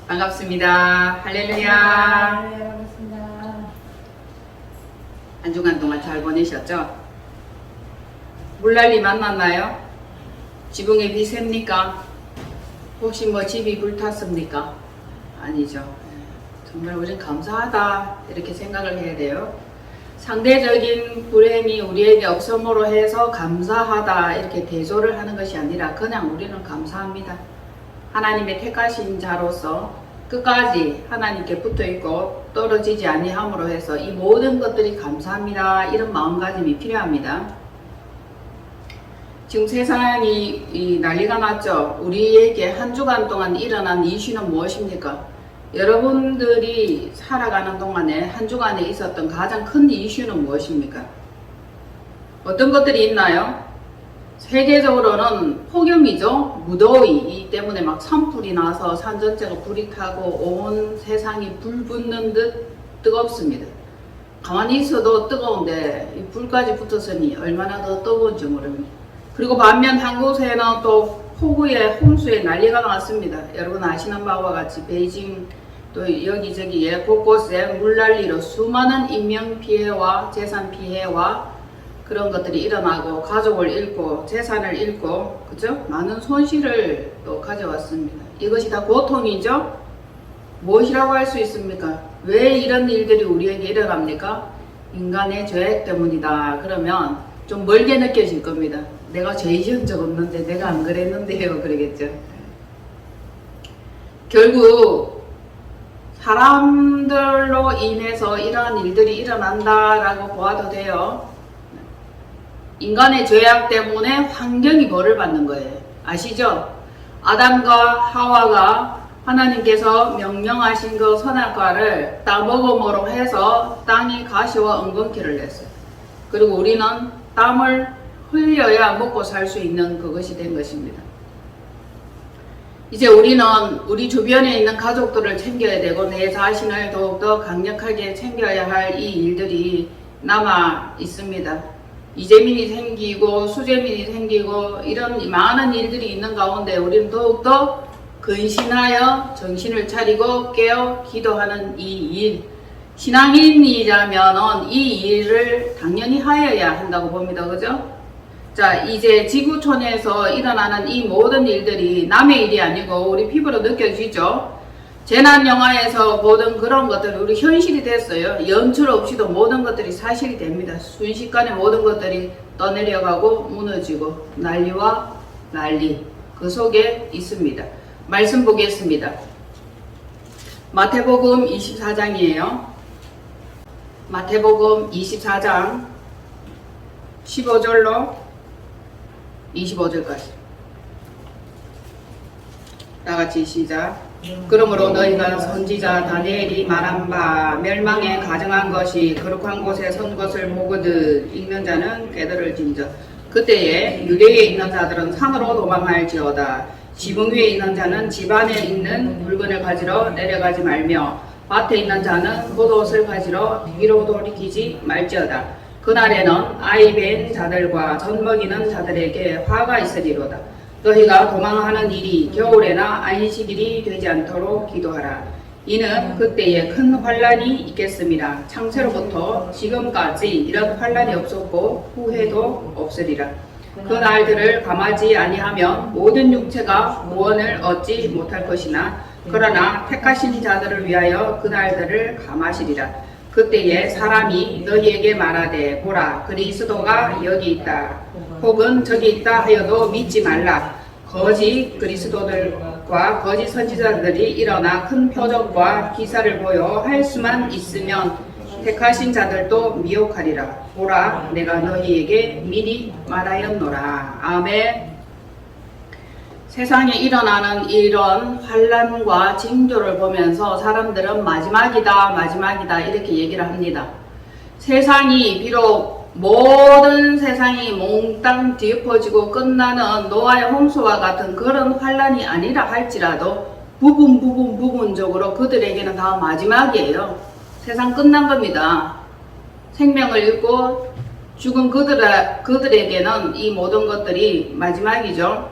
반갑습니다. 할렐루야. 네, 반갑습니다. 한 주간 동안 잘 보내셨죠? 물난리 만났나요? 지붕에 비 셉니까? 혹시 집이 불탔습니까? 아니죠. 정말 우린 감사하다 이렇게 생각을 해야 돼요. 상대적인 불행이 우리에게 없음으로 해서 감사하다 이렇게 대조를 하는 것이 아니라 그냥 우리는 감사합니다. 하나님의 택하신 자로서 끝까지 하나님께 붙어있고 떨어지지 아니함으로 해서 이 모든 것들이 감사합니다. 이런 마음가짐이 필요합니다. 지금 세상이 난리가 났죠. 우리에게 한 주간 동안 일어난 이슈는 무엇입니까? 여러분들이 살아가는 동안에 한 주간에 있었던 가장 큰 이슈는 무엇입니까? 어떤 것들이 있나요? 세계적으로는 폭염이죠. 무더위 때문에 막 산불이 나서 산 전체가 불이 타고 온 세상이 불 붙는 듯 뜨겁습니다. 가만히 있어도 뜨거운데 이 불까지 붙었으니 얼마나 더 뜨거운지 모릅니다. 그리고 반면 한 곳에는 또 폭우에 홍수에 난리가 났습니다. 여러분 아시는 바와 같이 베이징 또 여기저기에 곳곳에 물난리로 수많은 인명피해와 재산피해와 그런 것들이 일어나고 가족을 잃고 재산을 잃고 그죠? 많은 손실을 또 가져왔습니다. 이것이 다 고통이죠? 무엇이라고 할 수 있습니까? 왜 이런 일들이 우리에게 일어납니까? 인간의 죄 때문이다. 그러면 좀 멀게 느껴질 겁니다. 내가 죄 지은 적 없는데 내가 안 그랬는데요. 그러겠죠. 결국 사람들로 인해서 이러한 일들이 일어난다라고 보아도 돼요. 인간의 죄악 때문에 환경이 벌을 받는 거예요. 아시죠? 아담과 하와가 하나님께서 명령하신 그 선악과를 따먹음으로 해서 땅이 가시와 엉겅퀴를 냈어요. 그리고 우리는 땀을 흘려야 먹고 살 수 있는 그것이 된 것입니다. 이제 우리는 우리 주변에 있는 가족들을 챙겨야 되고 내 자신을 더욱더 강력하게 챙겨야 할 이 일들이 남아 있습니다. 이재민이 생기고 수재민이 생기고 이런 많은 일들이 있는 가운데 우리는 더욱더 근신하여 정신을 차리고 깨어 기도하는 이 일, 신앙인이라면 이 일을 당연히 하여야 한다고 봅니다. 그죠? 자, 이제 지구촌에서 일어나는 이 모든 일들이 남의 일이 아니고 우리 피부로 느껴지죠? 재난 영화에서 보던 그런 것들이 우리 현실이 됐어요. 연출 없이도 모든 것들이 사실이 됩니다. 순식간에 모든 것들이 떠내려가고 무너지고 난리와 난리 그 속에 있습니다. 말씀 보겠습니다. 마태복음 24장이에요. 마태복음 24장 15절로 25절까지 다같이 시작. 그러므로 너희가 선지자 다니엘이 말한 바 멸망에 가정한 것이 거룩한 곳에 선 것을 보거든 읽는 자는 깨달을진저. 그때에 유대에 있는 자들은 산으로 도망할지어다. 지붕 위에 있는 자는 집 안에 있는 물건을 가지러 내려가지 말며 밭에 있는 자는 겉옷을 가지러 위로 돌이키지 말지어다. 그날에는 아이 벤 자들과 젖먹이는 자들에게 화가 있으리로다. 너희가 도망하는 일이 겨울에나 안식일이 되지 않도록 기도하라. 이는 그때에 큰 환란이 있겠음이라. 창세로부터 지금까지 이런 환란이 없었고 후회도 없으리라. 그 날들을 감하지 아니하면 모든 육체가 구원을 얻지 못할 것이나 그러나 택하신 자들을 위하여 그 날들을 감하시리라. 그때에 사람이 너희에게 말하되 보라 그리스도가 여기 있다 혹은 저기 있다 하여도 믿지 말라. 거짓 그리스도들과 거짓 선지자들이 일어나 큰 표적과 기사를 보여 할 수만 있으면 택하신 자들도 미혹하리라. 보라 내가 너희에게 미리 말하였노라. 아멘. 세상에 일어나는 이런 환란과 징조를 보면서 사람들은 마지막이다 이렇게 얘기를 합니다. 세상이 비록 모든 세상이 몽땅 뒤엎어지고 끝나는 노아의 홍수와 같은 그런 환란이 아니라 할지라도 부분적으로 그들에게는 다 마지막이에요. 세상 끝난 겁니다. 생명을 잃고 죽은 그들에게는 이 모든 것들이 마지막이죠.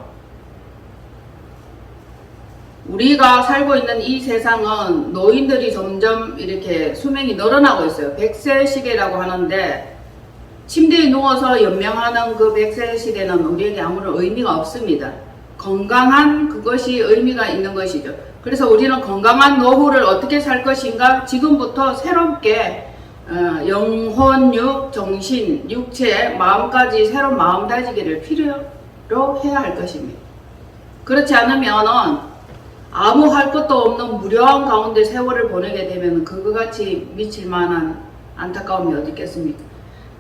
우리가 살고 있는 이 세상은 노인들이 점점 이렇게 수명이 늘어나고 있어요. 100세 시대라고 하는데 침대에 누워서 연명하는 그 100세 시대는 우리에게 아무런 의미가 없습니다. 건강한 그것이 의미가 있는 것이죠. 그래서 우리는 건강한 노후를 어떻게 살 것인가 지금부터 새롭게 영혼, 육, 정신, 육체, 마음까지 새로운 마음 다지기를 필요로 해야 할 것입니다. 그렇지 않으면은 아무 할 것도 없는 무료한 가운데 세월을 보내게 되면 그거같이 미칠 만한 안타까움이 어디 있겠습니까?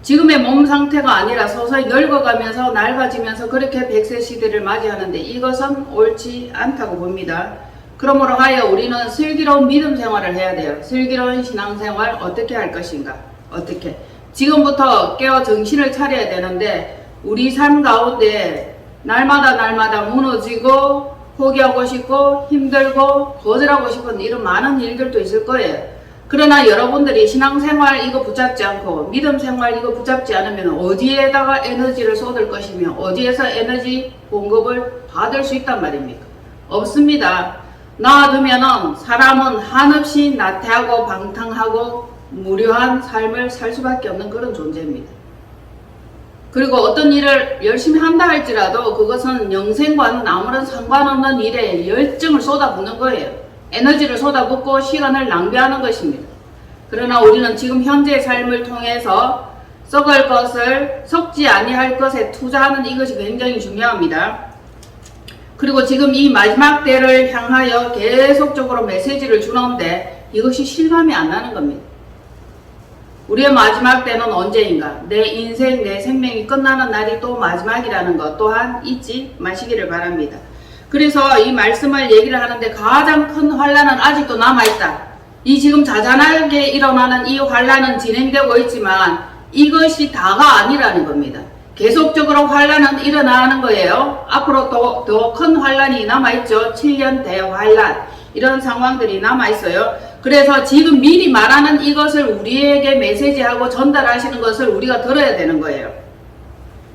지금의 몸 상태가 아니라 서서히 늙어가면서 낡아지면서 그렇게 100세 시대를 맞이하는데 이것은 옳지 않다고 봅니다. 그러므로 하여 우리는 슬기로운 믿음 생활을 해야 돼요. 슬기로운 신앙생활 어떻게 할 것인가? 어떻게? 지금부터 깨어 정신을 차려야 되는데 우리 삶 가운데 날마다 무너지고 포기하고 싶고 힘들고 거절하고 싶은 이런 많은 일들도 있을 거예요. 그러나 여러분들이 신앙생활 이거 붙잡지 않고 믿음생활 이거 붙잡지 않으면 어디에다가 에너지를 쏟을 것이며 어디에서 에너지 공급을 받을 수 있단 말입니까? 없습니다. 놔두면은 사람은 한없이 나태하고 방탕하고 무료한 삶을 살 수밖에 없는 그런 존재입니다. 그리고 어떤 일을 열심히 한다 할지라도 그것은 영생과는 아무런 상관없는 일에 열정을 쏟아붓는 거예요. 에너지를 쏟아붓고 시간을 낭비하는 것입니다. 그러나 우리는 지금 현재의 삶을 통해서 썩을 것을 썩지 아니할 것에 투자하는 이것이 굉장히 중요합니다. 그리고 지금 이 마지막 때를 향하여 계속적으로 메시지를 주는데 이것이 실감이 안 나는 겁니다. 우리의 마지막 때는 언제인가? 내 인생, 내 생명이 끝나는 날이 또 마지막이라는 것 또한 잊지 마시기를 바랍니다. 그래서 이 말씀을 얘기를 하는데 가장 큰 환란은 아직도 남아있다. 이 지금 자잘하게 일어나는 이 환란은 진행되고 있지만 이것이 다가 아니라는 겁니다. 계속적으로 환란은 일어나는 거예요. 앞으로 더 큰 환란이 남아있죠. 7년 대환란 이런 상황들이 남아있어요. 그래서 지금 미리 말하는 이것을 우리에게 메시지하고 전달하시는 것을 우리가 들어야 되는 거예요.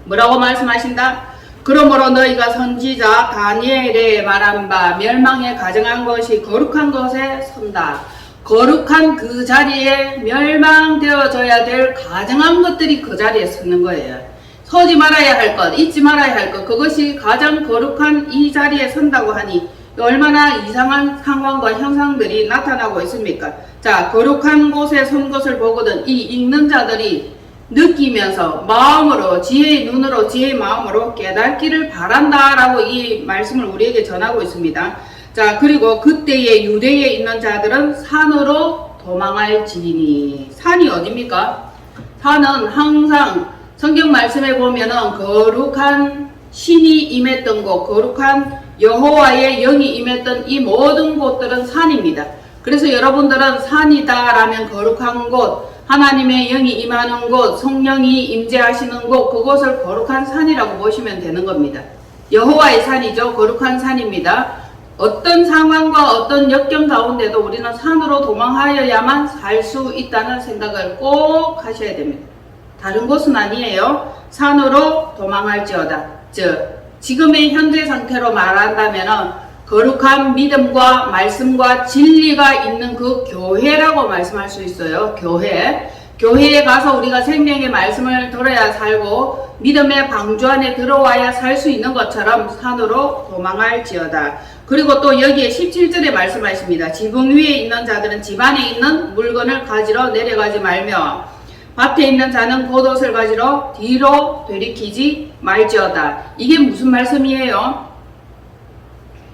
뭐라고 말씀하신다? 그러므로 너희가 선지자 다니엘에 말한 바 멸망에 가정한 것이 거룩한 것에 선다. 거룩한 그 자리에 멸망되어져야 될 가정한 것들이 그 자리에 서는 거예요. 서지 말아야 할 것, 잊지 말아야 할 것, 그것이 가장 거룩한 이 자리에 선다고 하니 얼마나 이상한 상황과 형상들이 나타나고 있습니까? 자, 거룩한 곳에 선 것을 보거든 이 읽는 자들이 느끼면서 마음으로 지혜의 눈으로 지혜의 마음으로 깨닫기를 바란다라고 이 말씀을 우리에게 전하고 있습니다. 자, 그리고 그때에 유대에 있는 자들은 산으로 도망할지니. 산이 어디입니까? 산은 항상 성경 말씀에 보면은 거룩한 신이 임했던 곳, 거룩한 여호와의 영이 임했던 이 모든 곳들은 산입니다. 그래서 여러분들은 산이다 라면 거룩한 곳, 하나님의 영이 임하는 곳, 성령이 임재하시는 곳, 그곳을 거룩한 산이라고 보시면 되는 겁니다. 여호와의 산이죠. 거룩한 산입니다. 어떤 상황과 어떤 역경 가운데도 우리는 산으로 도망하여야만 살 수 있다는 생각을 꼭 하셔야 됩니다. 다른 곳은 아니에요. 산으로 도망할지어다. 즉 지금의 현재 상태로 말한다면 거룩한 믿음과 말씀과 진리가 있는 그 교회라고 말씀할 수 있어요. 교회에 가서 우리가 생명의 말씀을 들어야 살고 믿음의 방주 안에 들어와야 살 수 있는 것처럼 산으로 도망할지어다. 그리고 또 여기에 17절에 말씀하십니다. 지붕 위에 있는 자들은 집 안에 있는 물건을 가지러 내려가지 말며 밭에 있는 자는 겉옷을 가지러 뒤로 되리키지 말지어다. 이게 무슨 말씀이에요?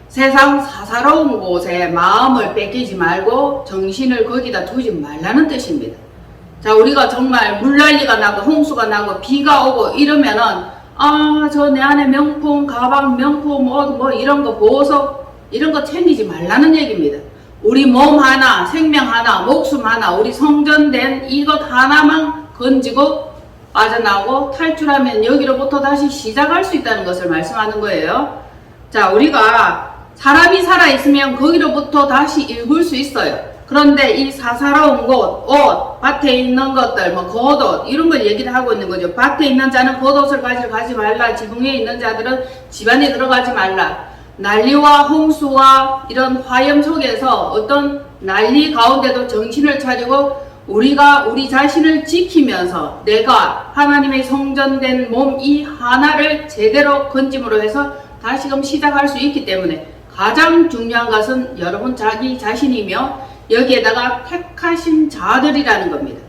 세상 사사로운 곳에 마음을 뺏기지 말고 정신을 거기다 두지 말라는 뜻입니다. 자, 우리가 정말 물난리가 나고 홍수가 나고 비가 오고 이러면은 저 내 안에 명품 가방, 명품 옷 뭐 이런 거 보석 이런 거 챙기지 말라는 얘기입니다. 우리 몸 하나, 생명 하나, 목숨 하나, 우리 성전된 이것 하나만 건지고 빠져나오고 탈출하면 여기로부터 다시 시작할 수 있다는 것을 말씀하는 거예요. 자, 우리가 사람이 살아있으면 거기로부터 다시 읽을 수 있어요. 그런데 이 사사로운 곳, 옷, 밭에 있는 것들, 뭐 겉옷 이런 걸 얘기를 하고 있는 거죠. 밭에 있는 자는 겉옷을 가지러 가지 말라. 지붕 위에 있는 자들은 집 안에 들어가지 말라. 난리와 홍수와 이런 화염 속에서 어떤 난리 가운데도 정신을 차리고 우리가 우리 자신을 지키면서 내가 하나님의 성전된 몸 이 하나를 제대로 건짐으로 해서 다시금 시작할 수 있기 때문에 가장 중요한 것은 여러분 자기 자신이며 여기에다가 택하신 자들이라는 겁니다.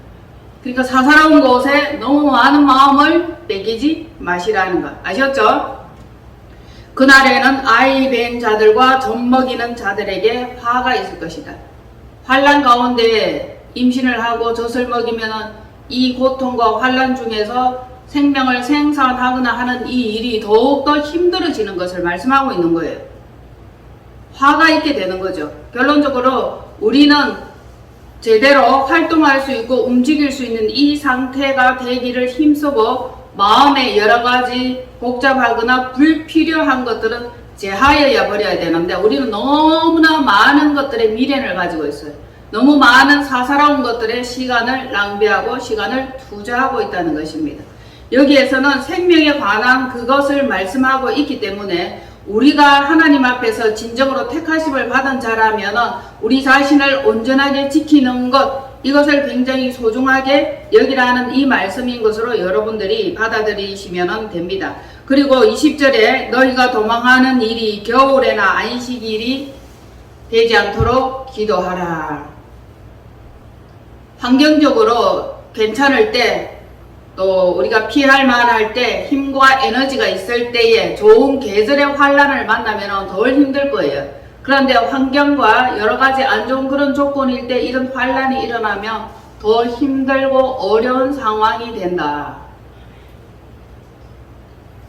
그러니까 사사로운 곳에 너무 많은 마음을 빼기지 마시라는 것 아셨죠? 그날에는 아이 뵌 자들과 젖먹이는 자들에게 화가 있을 것이다. 환난 가운데 임신을 하고 젖을 먹이면 이 고통과 환난 중에서 생명을 생산하거나 하는 이 일이 더욱더 힘들어지는 것을 말씀하고 있는 거예요. 화가 있게 되는 거죠. 결론적으로 우리는 제대로 활동할 수 있고 움직일 수 있는 이 상태가 되기를 힘쓰고 마음에 여러가지 복잡하거나 불필요한 것들은 제하여야 버려야 되는데 우리는 너무나 많은 것들의 미련을 가지고 있어요. 너무 많은 사사로운 것들에 시간을 낭비하고 시간을 투자하고 있다는 것입니다. 여기에서는 생명에 관한 그것을 말씀하고 있기 때문에 우리가 하나님 앞에서 진정으로 택하심을 받은 자라면 우리 자신을 온전하게 지키는 것 이것을 굉장히 소중하게 여기라는 이 말씀인 것으로 여러분들이 받아들이시면 됩니다. 그리고 20절에 너희가 도망하는 일이 겨울에나 안식일이 되지 않도록 기도하라. 환경적으로 괜찮을 때 또 우리가 피할 만할 때 힘과 에너지가 있을 때에 좋은 계절의 환란을 만나면 덜 힘들 거예요. 그런데 환경과 여러가지 안 좋은 그런 조건일 때 이런 환란이 일어나면 더 힘들고 어려운 상황이 된다.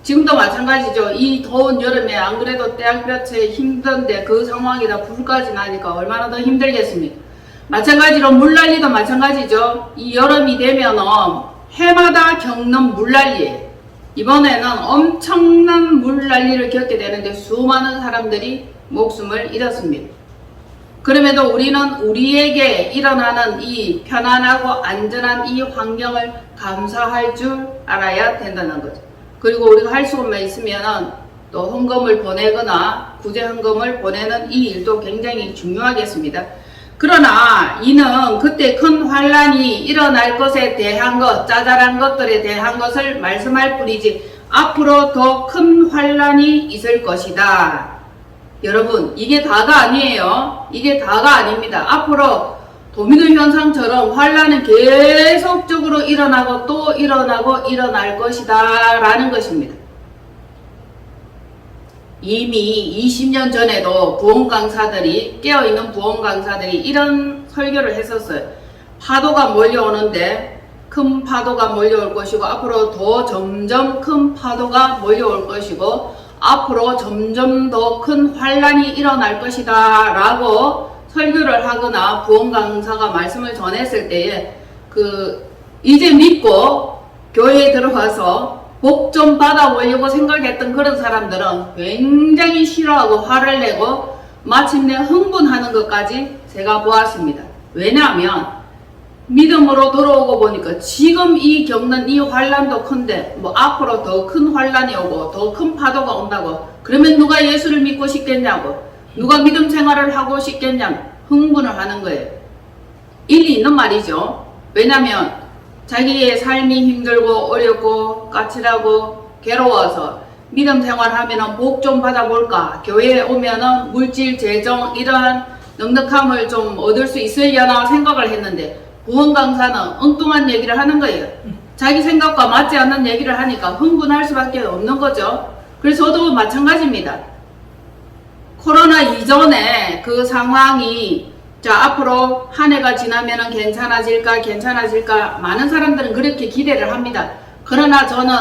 지금도 마찬가지죠. 이 더운 여름에 안 그래도 떼약볕에 힘든데 그 상황이다 불까지 나니까 얼마나 더 힘들겠습니까? 마찬가지로 물난리도 마찬가지죠. 이 여름이 되면은 해마다 겪는 물난리예요. 이번에는 엄청난 물난리를 겪게 되는데 수많은 사람들이 목숨을 잃었습니다. 그럼에도 우리는 우리에게 일어나는 이 편안하고 안전한 이 환경을 감사할 줄 알아야 된다는 거죠. 그리고 우리가 할 수만 있으면 또 헌금을 보내거나 구제 헌금을 보내는 이 일도 굉장히 중요하겠습니다. 그러나 이는 그때 큰 환란이 일어날 것에 대한 것, 짜잘한 것들에 대한 것을 말씀할 뿐이지 앞으로 더 큰 환란이 있을 것이다. 여러분 이게 다가 아니에요. 이게 다가 아닙니다. 앞으로 도미노 현상처럼 환란은 계속적으로 일어나고 또 일어나고 일어날 것이다 라는 것입니다. 이미 20년 전에도 부흥 강사들이 깨어있는 부흥 강사들이 이런 설교를 했었어요. 파도가 몰려오는데 큰 파도가 몰려올 것이고 앞으로 더 점점 큰 파도가 몰려올 것이고 앞으로 점점 더 큰 환란이 일어날 것이다 라고 설교를 하거나 부흥 강사가 말씀을 전했을 때에 이제 믿고 교회에 들어와서 복 좀 받아보려고 생각했던 그런 사람들은 굉장히 싫어하고 화를 내고 마침내 흥분하는 것까지 제가 보았습니다. 왜냐하면 믿음으로 돌아오고 보니까 지금 이 겪는 이 환란도 큰데 뭐 앞으로 더 큰 환란이 오고 더 큰 파도가 온다고 그러면 누가 예수를 믿고 싶겠냐고 누가 믿음 생활을 하고 싶겠냐고 흥분을 하는 거예요. 일리 있는 말이죠. 왜냐하면 자기의 삶이 힘들고 어렵고 까칠하고 괴로워서 믿음 생활하면 복 좀 받아볼까 교회에 오면 물질 재정 이러한 넉넉함을 좀 얻을 수 있으려나 생각을 했는데 부흥 강사는 엉뚱한 얘기를 하는 거예요. 자기 생각과 맞지 않는 얘기를 하니까 흥분할 수밖에 없는 거죠. 그래서 저도 마찬가지입니다. 코로나 이전에 그 상황이 자 앞으로 한 해가 지나면 괜찮아질까 많은 사람들은 그렇게 기대를 합니다. 그러나 저는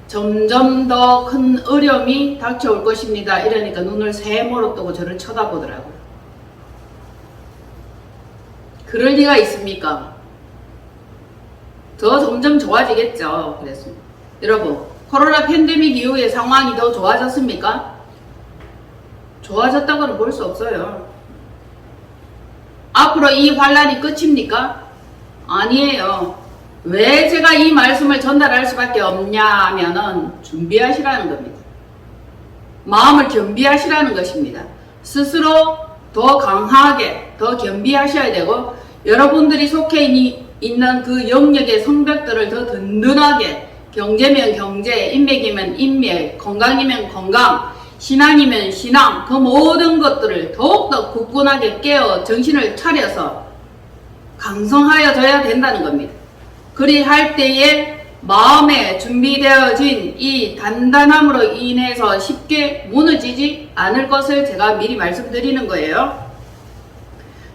점점 더 큰 어려움이 닥쳐올 것입니다. 이러니까 눈을 세모로 뜨고 저를 쳐다보더라고요. 그럴 리가 있습니까? 더 점점 좋아지겠죠. 그랬습니다. 여러분 코로나 팬데믹 이후에 상황이 더 좋아졌습니까? 좋아졌다고는 볼 수 없어요. 앞으로 이 환란이 끝입니까? 아니에요. 왜 제가 이 말씀을 전달할 수밖에 없냐 하면은 준비하시라는 겁니다. 마음을 겸비하시라는 것입니다. 스스로 더 강하게, 더 겸비하셔야 되고, 여러분들이 속해 있는 그 영역의 성벽들을 더 든든하게, 경제면 경제, 인맥이면 인맥, 건강이면 건강, 신앙이면 신앙, 그 모든 것들을 더욱더 굳건하게 깨어 정신을 차려서 강성하여져야 된다는 겁니다. 그리할 때에 마음에 준비되어진 이 단단함으로 인해서 쉽게 무너지지 않을 것을 제가 미리 말씀드리는 거예요.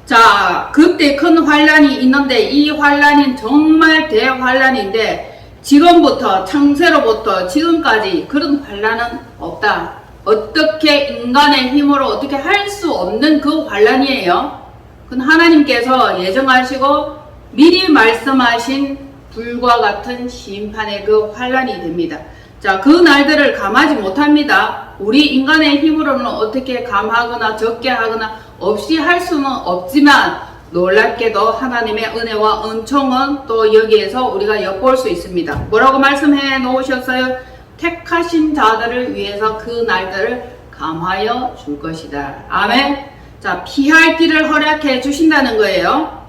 자, 그때 큰 환란이 있는데 이 환란은 정말 대환란인데 지금부터 창세로부터 지금까지 그런 환란은 없다. 어떻게 인간의 힘으로 어떻게 할 수 없는 그 환란이에요. 그건 하나님께서 예정하시고 미리 말씀하신 불과 같은 심판의 그 환란이 됩니다. 자, 그 날들을 감하지 못합니다. 우리 인간의 힘으로는 어떻게 감하거나 적게 하거나 없이 할 수는 없지만 놀랍게도 하나님의 은혜와 은총은 또 여기에서 우리가 엿볼 수 있습니다. 뭐라고 말씀해 놓으셨어요? 택하신 자들을 위해서 그 날들을 감하여 줄 것이다. 아멘. 자, 피할 길을 허락해 주신다는 거예요.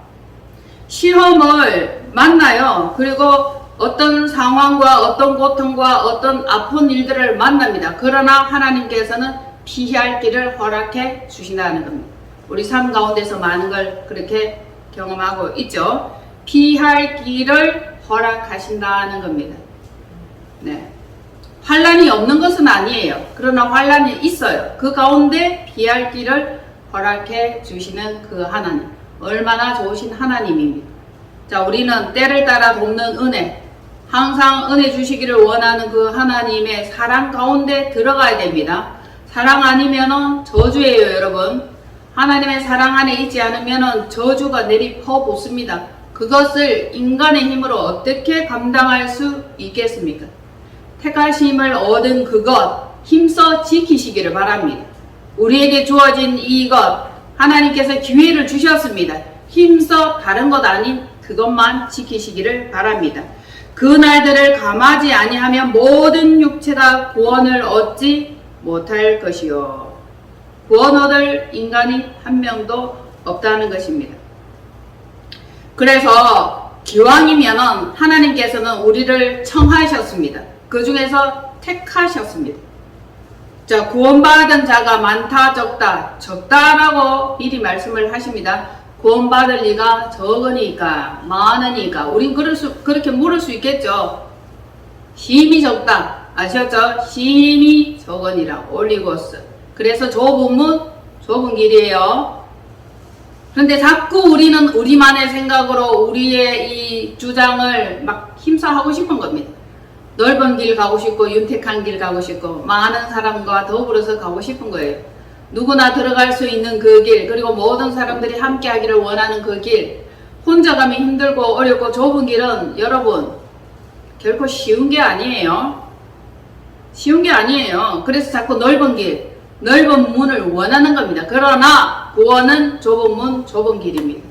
시험을 만나요. 그리고 어떤 상황과 어떤 고통과 어떤 아픈 일들을 만납니다. 그러나 하나님께서는 피할 길을 허락해 주신다는 겁니다. 우리 삶 가운데서 많은 걸 그렇게 경험하고 있죠. 피할 길을 허락하신다는 겁니다. 네. 환란이 없는 것은 아니에요. 그러나 환란이 있어요. 그 가운데 피할 길을 허락해 주시는 그 하나님. 얼마나 좋으신 하나님입니다. 자, 우리는 때를 따라 돕는 은혜, 항상 은혜 주시기를 원하는 그 하나님의 사랑 가운데 들어가야 됩니다. 사랑 아니면은 저주예요, 여러분. 하나님의 사랑 안에 있지 않으면은 저주가 내리 퍼붓습니다. 그것을 인간의 힘으로 어떻게 감당할 수 있겠습니까? 택하심을 얻은 그것 힘써 지키시기를 바랍니다. 우리에게 주어진 이것 하나님께서 기회를 주셨습니다. 힘써 다른 것 아닌 그것만 지키시기를 바랍니다. 그 날들을 감하지 아니하면 모든 육체가 구원을 얻지 못할 것이요. 구원 얻을 인간이 한 명도 없다는 것입니다. 그래서 기왕이면은 하나님께서는 우리를 청하셨습니다. 그 중에서 택하셨습니다. 자, 구원받은 자가 많다 적다 적다라고 미리 말씀을 하십니다. 구원받을 리가 적으니까 많으니까 우린 그렇게 물을 수 있겠죠. 심히 적다 아셨죠? 심히 적으니라 올리고스. 그래서 좁은 문 좁은 길이에요. 그런데 자꾸 우리는 우리만의 생각으로 우리의 이 주장을 막 힘써 하고 싶은 겁니다. 넓은 길 가고 싶고 윤택한 길 가고 싶고 많은 사람과 더불어서 가고 싶은 거예요. 누구나 들어갈 수 있는 그 길, 그리고 모든 사람들이 함께 하기를 원하는 그 길, 혼자 가면 힘들고 어렵고 좁은 길은 여러분 결코 쉬운 게 아니에요. 쉬운 게 아니에요. 그래서 자꾸 넓은 길, 넓은 문을 원하는 겁니다. 그러나 구원은 좁은 문, 좁은 길입니다.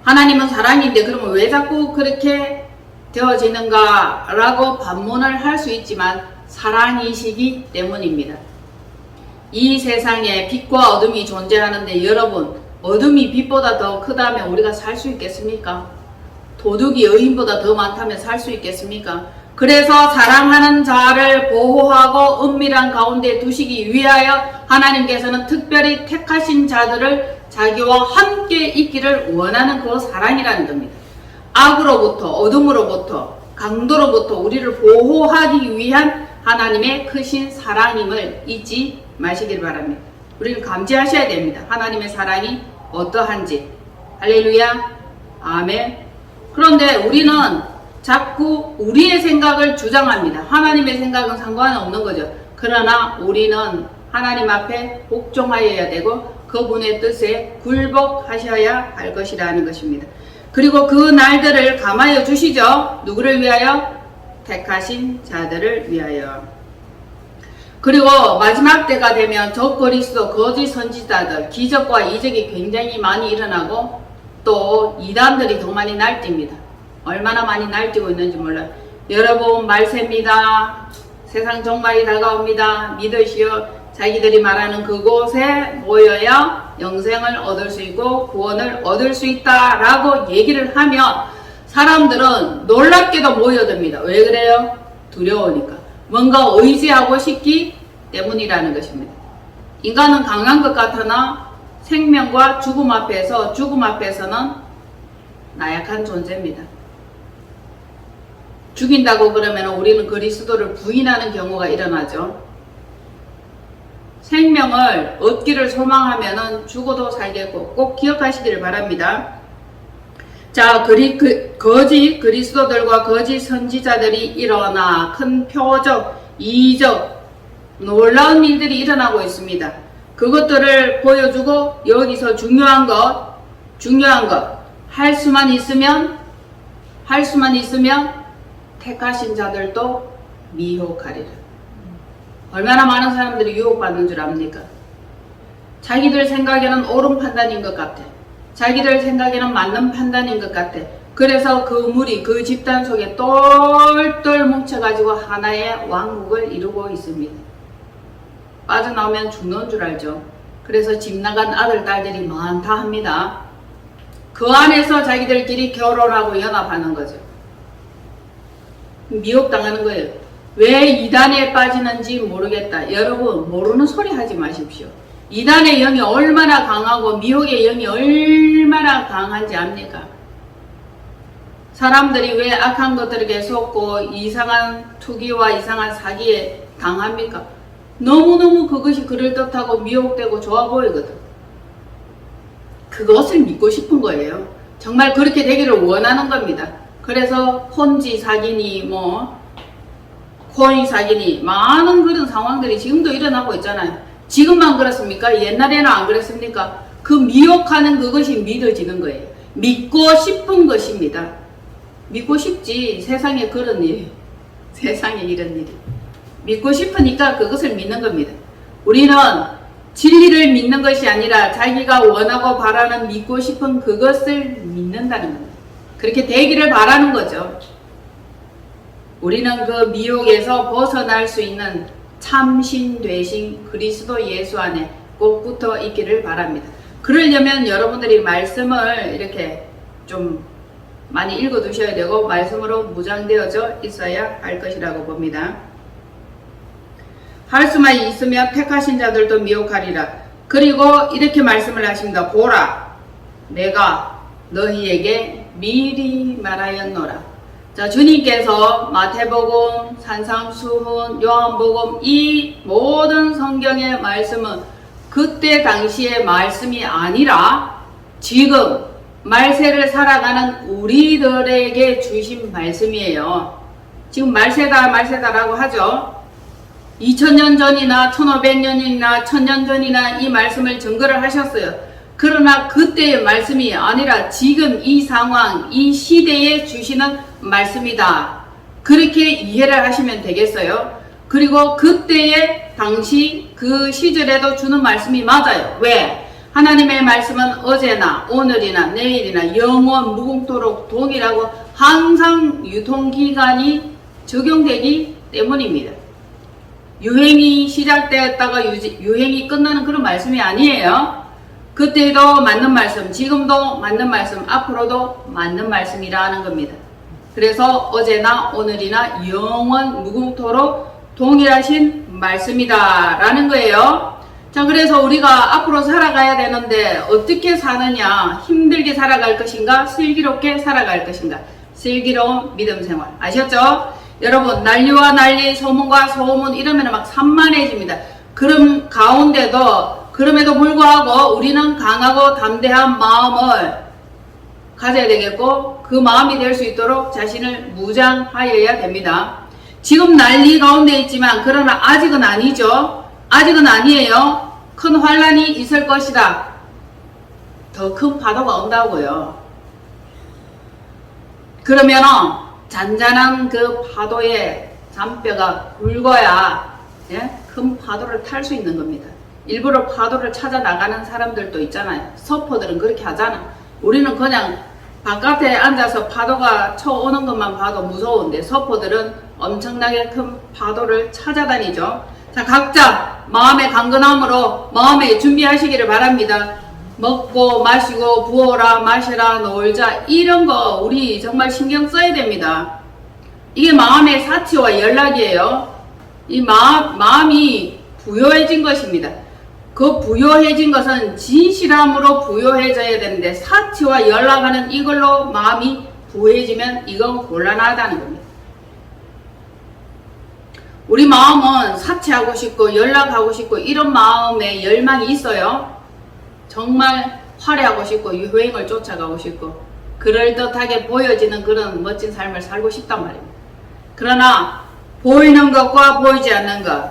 하나님은 사랑인데 그러면 왜 자꾸 그렇게 되어지는가 라고 반문을 할 수 있지만 사랑이시기 때문입니다. 이 세상에 빛과 어둠이 존재하는데 여러분 어둠이 빛보다 더 크다면 우리가 살 수 있겠습니까? 도둑이 의인보다 더 많다면 살 수 있겠습니까? 그래서 사랑하는 자를 보호하고 은밀한 가운데 두시기 위하여 하나님께서는 특별히 택하신 자들을 자기와 함께 있기를 원하는 그 사랑이라는 겁니다. 악으로부터 어둠으로부터 강도로부터 우리를 보호하기 위한 하나님의 크신 사랑임을 잊지 마시길 바랍니다. 우리는 감지하셔야 됩니다. 하나님의 사랑이 어떠한지. 할렐루야. 아멘. 그런데 우리는 자꾸 우리의 생각을 주장합니다. 하나님의 생각은 상관없는 거죠. 그러나 우리는 하나님 앞에 복종하여야 되고 그분의 뜻에 굴복하셔야 할 것이라는 것입니다. 그리고 그 날들을 감하여 주시죠. 누구를 위하여? 택하신 자들을 위하여. 그리고 마지막 때가 되면 적그리스도 거짓 선지자들 기적과 이적이 굉장히 많이 일어나고 또 이단들이 더 많이 날뜁니다. 얼마나 많이 날뛰고 있는지 몰라요. 여러분 말세입니다. 세상 종말이 다가옵니다. 믿으시오. 자기들이 말하는 그곳에 모여야 영생을 얻을 수 있고 구원을 얻을 수 있다라고 얘기를 하면 사람들은 놀랍게도 모여듭니다. 왜 그래요? 두려우니까. 뭔가 의지하고 싶기 때문이라는 것입니다. 인간은 강한 것 같으나 생명과 죽음 앞에서는 나약한 존재입니다. 죽인다고 그러면 우리는 그리스도를 부인하는 경우가 일어나죠. 생명을 얻기를 소망하면 죽어도 살겠고 꼭 기억하시기를 바랍니다. 자, 거짓 그리스도들과 거짓 선지자들이 일어나 큰 표적, 이적, 놀라운 일들이 일어나고 있습니다. 그것들을 보여주고 여기서 중요한 것 할 수만 있으면 택하신 자들도 미혹하리라. 얼마나 많은 사람들이 유혹받는 줄 압니까? 자기들 생각에는 옳은 판단인 것 같아. 자기들 생각에는 맞는 판단인 것 같아. 그래서 그 무리, 그 집단 속에 똘똘 뭉쳐가지고 하나의 왕국을 이루고 있습니다. 빠져나오면 죽는 줄 알죠. 그래서 집 나간 아들, 딸들이 많다 합니다. 그 안에서 자기들끼리 결혼하고 연합하는 거죠. 미혹당하는 거예요. 왜 이단에 빠지는지 모르겠다. 여러분, 모르는 소리 하지 마십시오. 이단의 영이 얼마나 강하고 미혹의 영이 얼마나 강한지 압니까? 사람들이 왜 악한 것들에게 속고 이상한 투기와 이상한 사기에 당합니까? 너무너무 그것이 그럴듯하고 미혹되고 좋아 보이거든. 그것을 믿고 싶은 거예요. 정말 그렇게 되기를 원하는 겁니다. 그래서 혼지 사기니 코인 사기니 많은 그런 상황들이 지금도 일어나고 있잖아요. 지금만 그렇습니까? 옛날에는 안 그랬습니까? 그 미혹하는 그것이 믿어지는 거예요. 믿고 싶은 것입니다. 믿고 싶지. 세상에 그런 일이. 세상에 이런 일이. 믿고 싶으니까 그것을 믿는 겁니다. 우리는 진리를 믿는 것이 아니라 자기가 원하고 바라는 믿고 싶은 그것을 믿는다는 겁니다. 그렇게 되기를 바라는 거죠. 우리는 그 미혹에서 벗어날 수 있는 참신 되신 그리스도 예수 안에 꼭 붙어 있기를 바랍니다. 그러려면 여러분들이 말씀을 이렇게 좀 많이 읽어 두셔야 되고 말씀으로 무장되어져 있어야 할 것이라고 봅니다. 할 수만 있으면 택하신 자들도 미혹하리라. 그리고 이렇게 말씀을 하십니다. 보라, 내가 너희에게 미리 말하였노라. 자, 주님께서 마태복음, 산상수훈, 요한복음 이 모든 성경의 말씀은 그때 당시의 말씀이 아니라 지금 말세를 살아가는 우리들에게 주신 말씀이에요. 지금 말세다라고 하죠. 2000년 전이나 1500년이나 1000년 전이나 이 말씀을 증거를 하셨어요. 그러나 그때의 말씀이 아니라 지금 이 상황, 이 시대에 주시는 말씀이다. 그렇게 이해를 하시면 되겠어요. 그리고 그때의 당시 그 시절에도 주는 말씀이 맞아요. 왜? 하나님의 말씀은 어제나 오늘이나 내일이나 영원 무궁토록 동일하고 항상 유통기간이 적용되기 때문입니다. 유행이 시작되었다가 유행이 끝나는 그런 말씀이 아니에요. 그때도 맞는 말씀, 지금도 맞는 말씀, 앞으로도 맞는 말씀이라는 겁니다. 그래서 어제나 오늘이나 영원 무궁토록 동일하신 말씀이다 라는 거예요. 자, 그래서 우리가 앞으로 살아가야 되는데 어떻게 사느냐? 힘들게 살아갈 것인가? 슬기롭게 살아갈 것인가? 슬기로운 믿음 생활. 아셨죠? 여러분, 난리와 난리, 소문과 소문 이러면 막 산만해집니다. 그럼 그럼에도 불구하고 우리는 강하고 담대한 마음을 가져야 되겠고 그 마음이 될 수 있도록 자신을 무장하여야 됩니다. 지금 난리 가운데 있지만 그러나 아직은 아니죠. 아직은 아니에요. 큰 환란이 있을 것이다. 더 큰 파도가 온다고요. 그러면은 잔잔한 그 파도에 잔뼈가 굵어야 큰 파도를 탈 수 있는 겁니다. 일부러 파도를 찾아 나가는 사람들도 있잖아요. 서퍼들은 그렇게 하잖아. 우리는 그냥 바깥에 앉아서 파도가 쳐오는 것만 봐도 무서운데 서퍼들은 엄청나게 큰 파도를 찾아다니죠. 자, 각자 마음의 강건함으로 마음에 준비하시기를 바랍니다. 먹고 마시고 부어라 마셔라 놀자 이런 거 우리 정말 신경 써야 됩니다. 이게 마음의 사치와 연락이에요. 이 마음이 부요해진 것입니다. 그 부요해진 것은 진실함으로 부요해져야 되는데 사치와 연락하는 이걸로 마음이 부요해지면 이건 곤란하다는 겁니다. 우리 마음은 사치하고 싶고 연락하고 싶고 이런 마음에 열망이 있어요. 정말 화려하고 싶고 유행을 쫓아가고 싶고 그럴듯하게 보여지는 그런 멋진 삶을 살고 싶단 말입니다. 그러나 보이는 것과 보이지 않는 것,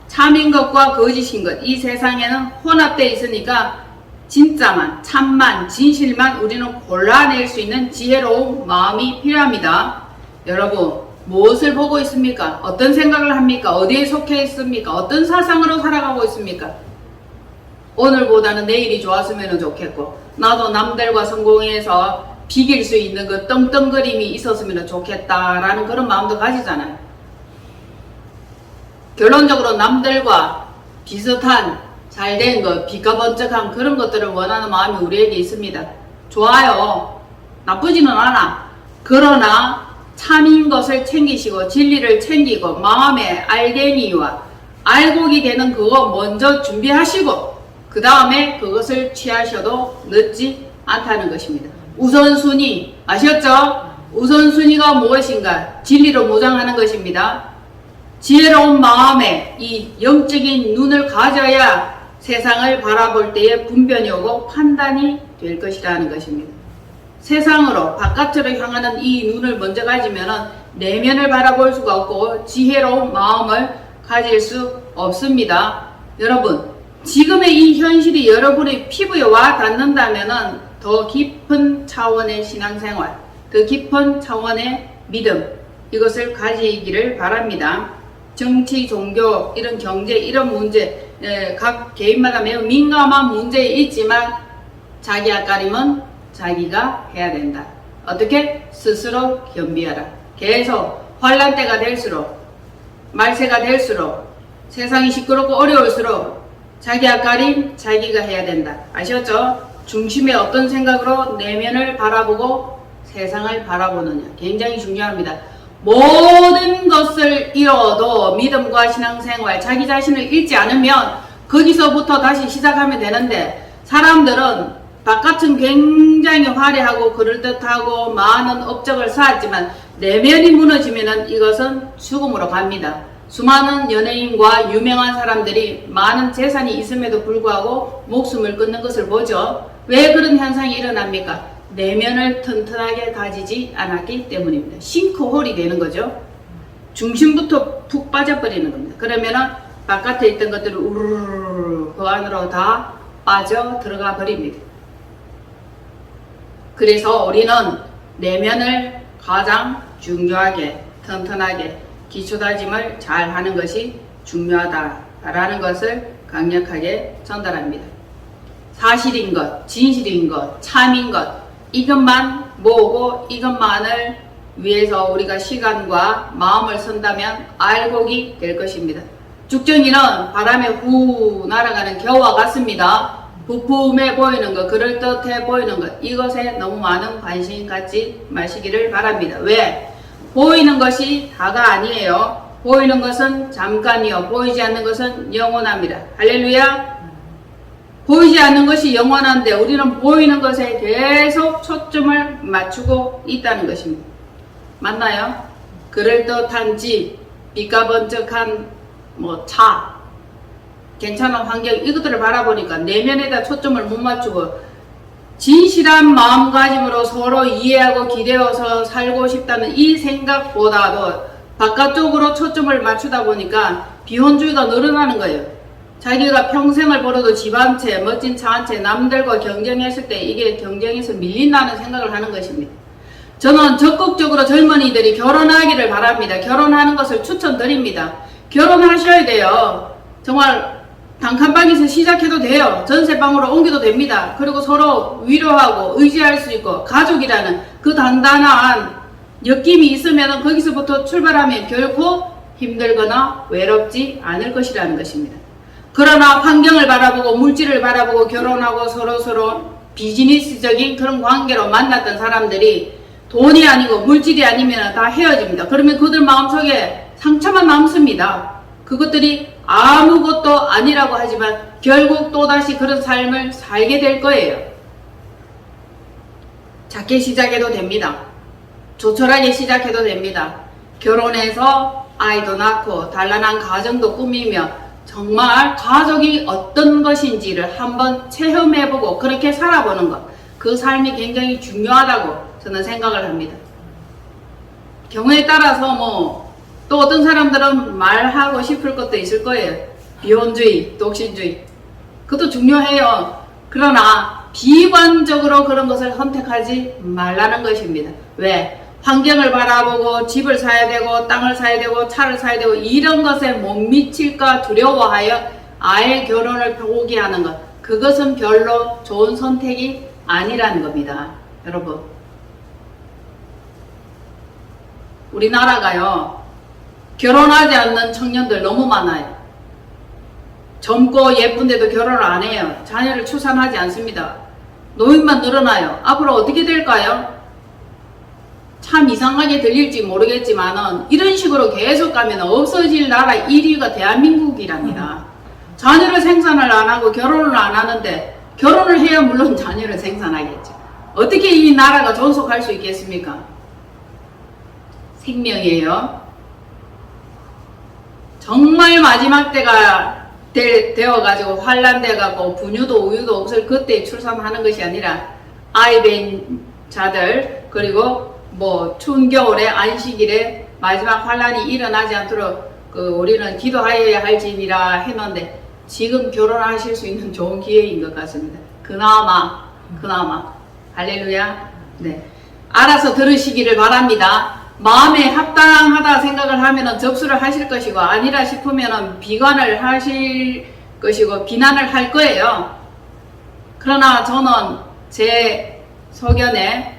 참인 것과 거짓인 것, 이 세상에는 혼합되어 있으니까 진짜만, 참만, 진실만 우리는 골라낼 수 있는 지혜로운 마음이 필요합니다. 여러분, 무엇을 보고 있습니까? 어떤 생각을 합니까? 어디에 속해 있습니까? 어떤 사상으로 살아가고 있습니까? 오늘보다는 내일이 좋았으면 좋겠고 나도 남들과 성공해서 비길 수 있는 그 떵떵거림이 있었으면 좋겠다라는 그런 마음도 가지잖아요. 결론적으로 남들과 비슷한 잘된 것, 빛가번쩍한 그런 것들을 원하는 마음이 우리에게 있습니다. 좋아요. 나쁘지는 않아. 그러나 참인 것을 챙기시고 진리를 챙기고 마음의 알갱이와 알곡이 되는 그거 먼저 준비하시고 그 다음에 그것을 취하셔도 늦지 않다는 것입니다. 우선순위 아셨죠? 우선순위가 무엇인가? 진리로 무장하는 것입니다. 지혜로운 마음에 이 영적인 눈을 가져야 세상을 바라볼 때에 분별이 오고 판단이 될 것이라는 것입니다. 세상으로 바깥으로 향하는 이 눈을 먼저 가지면 내면을 바라볼 수가 없고 지혜로운 마음을 가질 수 없습니다. 여러분, 지금의 이 현실이 여러분의 피부에 와 닿는다면 더 깊은 차원의 신앙생활, 더 깊은 차원의 믿음, 이것을 가지기를 바랍니다. 정치, 종교, 이런 경제, 이런 문제, 각 개인마다 매우 민감한 문제에 있지만 자기 앞가림은 자기가 해야 된다. 어떻게? 스스로 겸비하라. 계속 환란 때가 될수록, 말세가 될수록, 세상이 시끄럽고 어려울수록 자기 앞가림 자기가 해야 된다. 아셨죠? 중심에 어떤 생각으로 내면을 바라보고 세상을 바라보느냐. 굉장히 중요합니다. 모든 것을 잃어도 믿음과 신앙생활, 자기 자신을 잃지 않으면 거기서부터 다시 시작하면 되는데 사람들은 바깥은 굉장히 화려하고 그럴듯하고 많은 업적을 쌓았지만 내면이 무너지면 이것은 죽음으로 갑니다. 수많은 연예인과 유명한 사람들이 많은 재산이 있음에도 불구하고 목숨을 끊는 것을 보죠. 왜 그런 현상이 일어납니까? 내면을 튼튼하게 가지지 않았기 때문입니다. 싱크홀이 되는 거죠. 중심부터 푹 빠져버리는 겁니다. 그러면은 바깥에 있던 것들을 우르르 그 안으로 다 빠져 들어가 버립니다. 그래서 우리는 내면을 가장 중요하게 튼튼하게 기초다짐을 잘 하는 것이 중요하다라는 것을 강력하게 전달합니다. 사실인 것, 진실인 것, 참인 것, 이것만 모으고 이것만을 위해서 우리가 시간과 마음을 쓴다면 알곡이 될 것입니다. 죽정이는 바람에 후 날아가는 겨와 같습니다. 부품해 보이는 것, 그럴듯해 보이는 것, 이것에 너무 많은 관심 갖지 마시기를 바랍니다. 왜? 보이는 것이 다가 아니에요. 보이는 것은 잠깐이요. 보이지 않는 것은 영원합니다. 할렐루야. 보이지 않는 것이 영원한데 우리는 보이는 것에 계속 초점을 맞추고 있다는 것입니다. 맞나요? 그럴듯한 집, 빛과 번쩍한 차, 괜찮은 환경, 이것들을 바라보니까 내면에다 초점을 못 맞추고 진실한 마음가짐으로 서로 이해하고 기대어서 살고 싶다는 이 생각보다도 바깥쪽으로 초점을 맞추다 보니까 비혼주의가 늘어나는 거예요. 자기가 평생을 벌어도 집 한 채, 멋진 차 한 채, 남들과 경쟁했을 때 이게 경쟁에서 밀린다는 생각을 하는 것입니다. 저는 적극적으로 젊은이들이 결혼하기를 바랍니다. 결혼하는 것을 추천드립니다. 결혼하셔야 돼요. 정말 단칸방에서 시작해도 돼요. 전세방으로 옮겨도 됩니다. 그리고 서로 위로하고 의지할 수 있고 가족이라는 그 단단한 느낌이 있으면 거기서부터 출발하면 결코 힘들거나 외롭지 않을 것이라는 것입니다. 그러나 환경을 바라보고 물질을 바라보고 결혼하고 서로서로 비즈니스적인 그런 관계로 만났던 사람들이 돈이 아니고 물질이 아니면 다 헤어집니다. 그러면 그들 마음속에 상처만 남습니다. 그것들이 아무것도 아니라고 하지만 결국 또다시 그런 삶을 살게 될 거예요. 작게 시작해도 됩니다. 조촐하게 시작해도 됩니다. 결혼해서 아이도 낳고 단란한 가정도 꾸미며 정말 가족이 어떤 것인지를 한번 체험해보고 그렇게 살아보는 것, 그 삶이 굉장히 중요하다고 저는 생각을 합니다. 경우에 따라서 또 어떤 사람들은 말하고 싶을 것도 있을 거예요. 비혼주의, 독신주의, 그것도 중요해요. 그러나 비관적으로 그런 것을 선택하지 말라는 것입니다. 왜? 환경을 바라보고 집을 사야 되고 땅을 사야 되고 차를 사야 되고 이런 것에 못 미칠까 두려워하여 아예 결혼을 포기하는 것, 그것은 별로 좋은 선택이 아니라는 겁니다. 여러분, 우리나라가요 결혼하지 않는 청년들 너무 많아요. 젊고 예쁜데도 결혼을 안 해요. 자녀를 출산하지 않습니다. 노인만 늘어나요. 앞으로 어떻게 될까요? 참 이상하게 들릴지 모르겠지만은 이런 식으로 계속 가면 없어질 나라 1위가 대한민국이랍니다. 자녀를 생산을 안 하고 결혼을 안 하는데, 결혼을 해야 물론 자녀를 생산하겠죠. 어떻게 이 나라가 존속할 수 있겠습니까? 생명이에요. 정말 마지막 때가 되어가지고 환란돼가고 분유도 우유도 없을 그때 출산하는 것이 아니라 아이 뵌 자들, 그리고 추운 겨울에 안식일에 마지막 환란이 일어나지 않도록 우리는 기도하여야 할지니라 했는데, 지금 결혼하실 수 있는 좋은 기회인 것 같습니다. 그나마 할렐루야. 네, 알아서 들으시기를 바랍니다. 마음에 합당하다 생각을 하면 접수를 하실 것이고, 아니라 싶으면 비관을 하실 것이고 비난을 할 거예요. 그러나 저는 제 소견에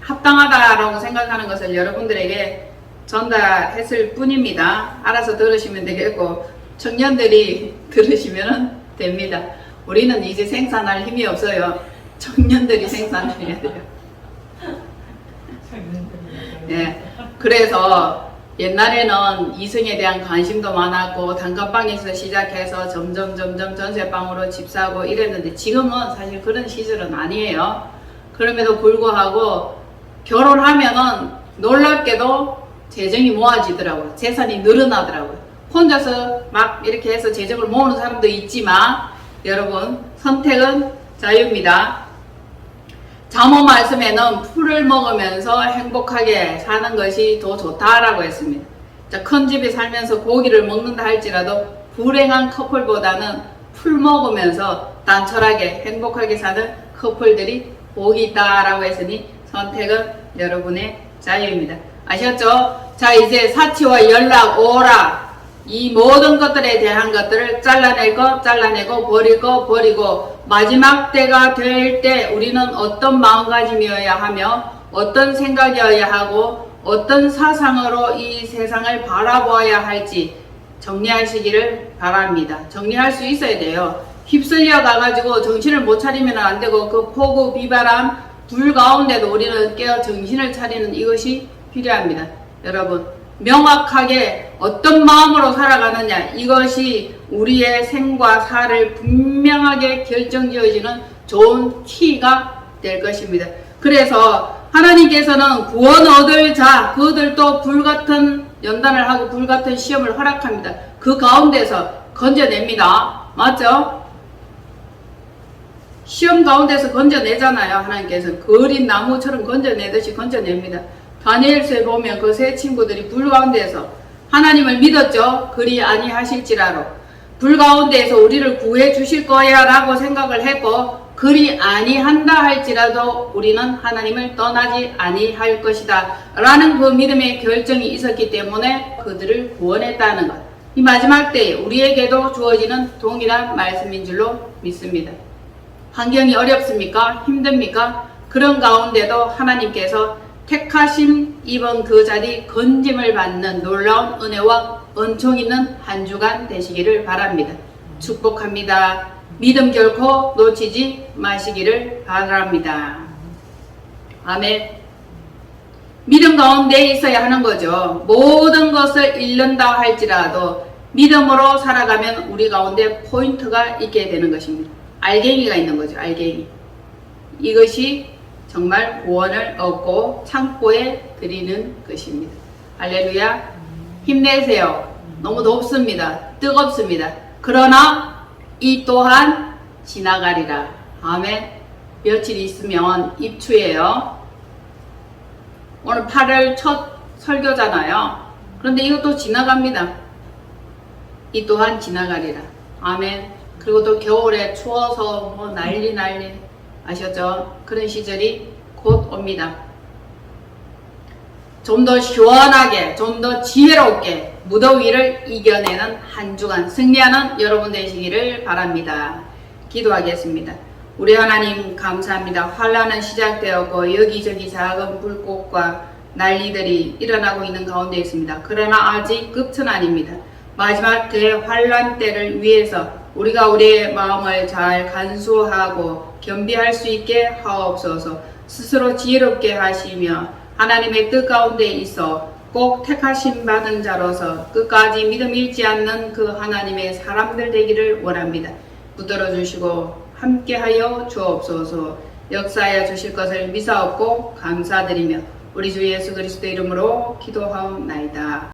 합당하다라고 생각하는 것을 여러분들에게 전달했을 뿐입니다. 알아서 들으시면 되겠고 청년들이 들으시면 됩니다. 우리는 이제 생산할 힘이 없어요. 청년들이 생산을 해야 돼요. 네, 그래서 옛날에는 이성에 대한 관심도 많았고 단칸방에서 시작해서 점점 전세방으로 집 사고 이랬는데, 지금은 사실 그런 시절은 아니에요. 그럼에도 불구하고 결혼하면은 놀랍게도 재정이 모아지더라고요. 재산이 늘어나더라고요. 혼자서 막 이렇게 해서 재정을 모으는 사람도 있지만, 여러분, 선택은 자유입니다. 잠언 말씀에는 풀을 먹으면서 행복하게 사는 것이 더 좋다라고 했습니다. 자, 큰 집에 살면서 고기를 먹는다 할지라도 불행한 커플보다는 풀 먹으면서 단촐하게 행복하게 사는 커플들이 복이 있다라고 했으니 선택은 여러분의 자유입니다. 아셨죠? 자, 이제 사치와 연락, 오락, 이 모든 것들에 대한 것들을 잘라내고 버릴 거 버리고, 마지막 때가 될 때 우리는 어떤 마음가짐이어야 하며 어떤 생각이어야 하고 어떤 사상으로 이 세상을 바라보아야 할지 정리하시기를 바랍니다. 정리할 수 있어야 돼요. 휩쓸려 가가지고 정신을 못 차리면 안 되고, 그 폭우 비바람 불 가운데도 우리는 깨어 정신을 차리는 이것이 필요합니다. 여러분, 명확하게 어떤 마음으로 살아가느냐, 이것이 우리의 생과 사를 분명하게 결정지어지는 좋은 키가 될 것입니다. 그래서 하나님께서는 구원 얻을 자, 그들도 불같은 연단을 하고 불같은 시험을 허락합니다. 그 가운데서 건져냅니다. 맞죠? 시험 가운데서 건져내잖아요. 하나님께서 그 어린 나무처럼 건져내듯이 건져냅니다. 다니엘서에 보면 그 세 친구들이 불 가운데서 하나님을 믿었죠. 그리 아니하실지라도 불 가운데에서 우리를 구해 주실 거야 라고 생각을 했고, 그리 아니한다 할지라도 우리는 하나님을 떠나지 아니할 것이다 라는 그 믿음의 결정이 있었기 때문에 그들을 구원했다는 것, 이 마지막 때에 우리에게도 주어지는 동일한 말씀인 줄로 믿습니다. 환경이 어렵습니까? 힘듭니까? 그런 가운데도 하나님께서 택하심 이번 그 자리 건짐을 받는 놀라운 은혜와 은총 있는 한 주간 되시기를 바랍니다. 축복합니다. 믿음 결코 놓치지 마시기를 바랍니다. 아멘. 믿음 가운데 있어야 하는 거죠. 모든 것을 잃는다 할지라도 믿음으로 살아가면 우리 가운데 포인트가 있게 되는 것입니다. 알갱이가 있는 거죠. 알갱이. 이것이 정말 구원을 얻고 창고에 드리는 것입니다. 할렐루야. 힘내세요. 너무 덥습니다. 뜨겁습니다. 그러나 이 또한 지나가리라. 아멘. 며칠 있으면 입추예요. 오늘 8월 첫 설교잖아요. 그런데 이것도 지나갑니다. 이 또한 지나가리라. 아멘. 그리고 또 겨울에 추워서 뭐 난리 아셨죠? 그런 시절이 곧 옵니다. 좀 더 시원하게, 좀 더 지혜롭게 무더위를 이겨내는 한 주간 승리하는 여러분 되시기를 바랍니다. 기도하겠습니다. 우리 하나님 감사합니다. 환란은 시작되었고 여기저기 작은 불꽃과 난리들이 일어나고 있는 가운데 있습니다. 그러나 아직 끝은 아닙니다. 마지막 대환란 때를 위해서 우리가 우리의 마음을 잘 간수하고 겸비할 수 있게 하옵소서. 스스로 지혜롭게 하시며 하나님의 뜻 가운데 있어 꼭 택하심 받은 자로서 끝까지 믿음 잃지 않는 그 하나님의 사람들 되기를 원합니다. 붙들어 주시고 함께하여 주옵소서. 역사하여 주실 것을 믿사옵고 감사드리며 우리 주 예수 그리스도 이름으로 기도하옵나이다.